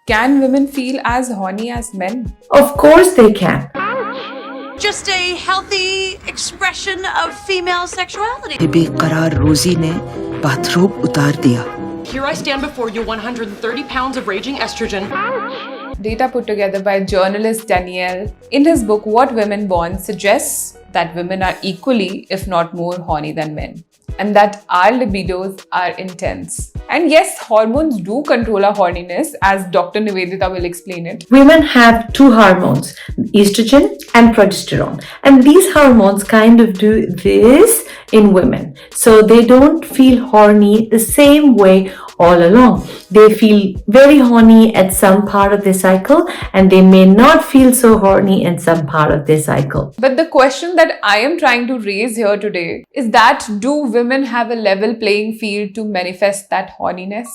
Can women feel as horny as men? Of course they can. Just a healthy expression of female sexuality. बेकरार रोजी ने bathrobe उतार दिया. Here I stand before you, 130 pounds of raging estrogen. Data put together by journalist Danielle in his book What Women Want suggests that women are equally, if not more, horny than men, and that our libidos are intense. And yes, hormones do control our horniness, as Dr. Nivedita will explain it. Women have two hormones, estrogen and progesterone. And these hormones kind of do this in women. So they don't feel horny the same way all along. They feel very horny at some part of their cycle and they may not feel so horny in some part of their cycle. But the question that I am trying to raise here today is that do women have a level playing field to manifest that horniness?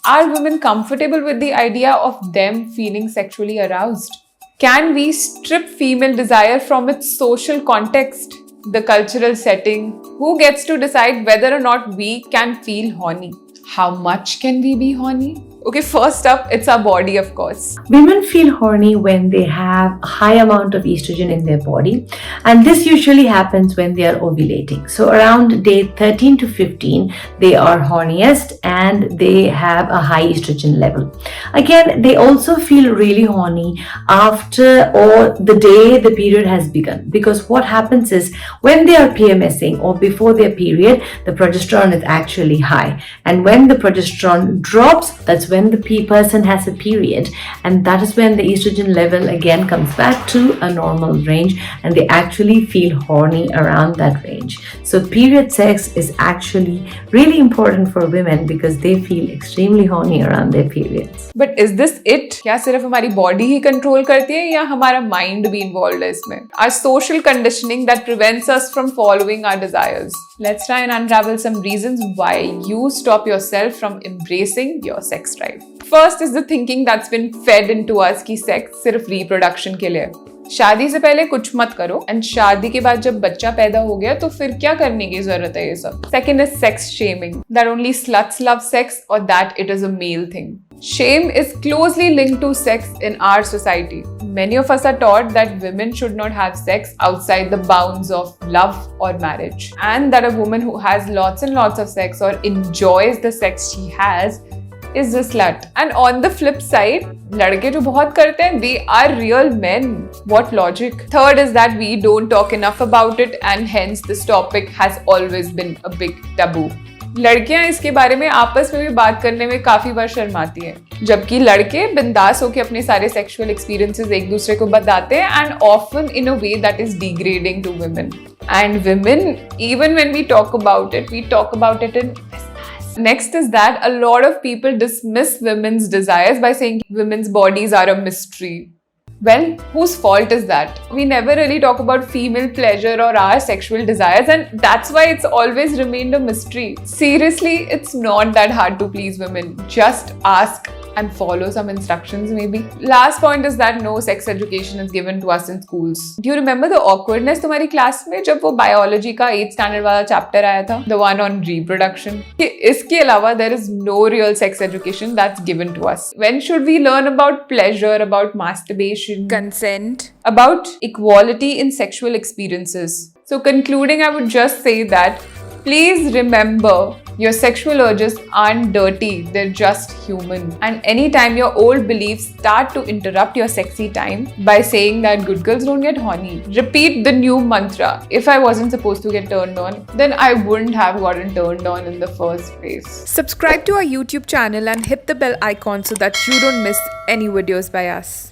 Are women comfortable with the idea of them feeling sexually aroused? Can we strip female desire from its social context, the cultural setting? Who gets to decide whether or not we can feel horny? How much can we be horny? Okay, first up, it's our body, of course. Women feel horny when they have a high amount of estrogen in their body, and this usually happens when they are ovulating. So around day 13 to 15, they are horniest and they have a high estrogen level. Again, they also feel really horny after or the day the period has begun, because what happens is when they are PMSing or before their period, the progesterone is actually high, and when the progesterone drops, that's when the person has a period, and that is when the estrogen level again comes back to a normal range and they actually feel horny around that range. So period sex is actually really important for women because they feel extremely horny around their periods. But is this it? क्या सिर्फ हमारी body ही control करती है या हमारा mind भी involved है इसमें? Our social conditioning that prevents us from following our desires. Let's try and unravel some reasons why you stop yourself from embracing your sex drive. First is the thinking that's been fed into us कि sex सिर्फ reproduction के लिए है. शादी से पहले कुछ मत करो एंड शादी के बाद जब बच्चा पैदा हो गया तो फिर क्या करने की जरूरत है ये सब. Second is sex shaming, that only sluts love sex or that it is a male thing. Shame is closely linked to sex in our society. Many of us are taught that women should not have sex outside the bounds of love or marriage, and that a woman who has lots and lots of sex or enjoys the sex she has is a slut. And on the flip side, लड़के जो बहुत करते हैं, they are real men. What logic? Third is that we don't talk enough about it and hence this topic has always been a big taboo. लड़कियां इसके बारे में आपस में भी बात करने में काफी बार शर्माती हैं, जबकि लड़के बिंदास होकर अपने सारे सेक्सुअल एक्सपीरियंसेस एक दूसरे को बताते हैं and often in a way that is degrading to women. And women, even when we talk about it in Next is that a lot of people dismiss women's desires by saying women's bodies are a mystery. Well, whose fault is that? We never really talk about female pleasure or our sexual desires, and that's why it's always remained a mystery. Seriously, it's not that hard to please women. Just ask and follow some instructions maybe. Last point is that no sex education is given to us in schools. Do you remember the awkwardness तुम्हारी class में जब वो biology का 8th standard वाला chapter आया था? The one on reproduction. इसके अलावा there is no real sex education that's given to us. When should we learn about pleasure, about masturbation, consent, about equality in sexual experiences? So concluding, I would just say that please remember, your sexual urges aren't dirty, they're just human. And anytime your old beliefs start to interrupt your sexy time by saying that good girls don't get horny, repeat the new mantra. If I wasn't supposed to get turned on, then I wouldn't have gotten turned on in the first place. Subscribe to our YouTube channel and hit the bell icon so that you don't miss any videos by us.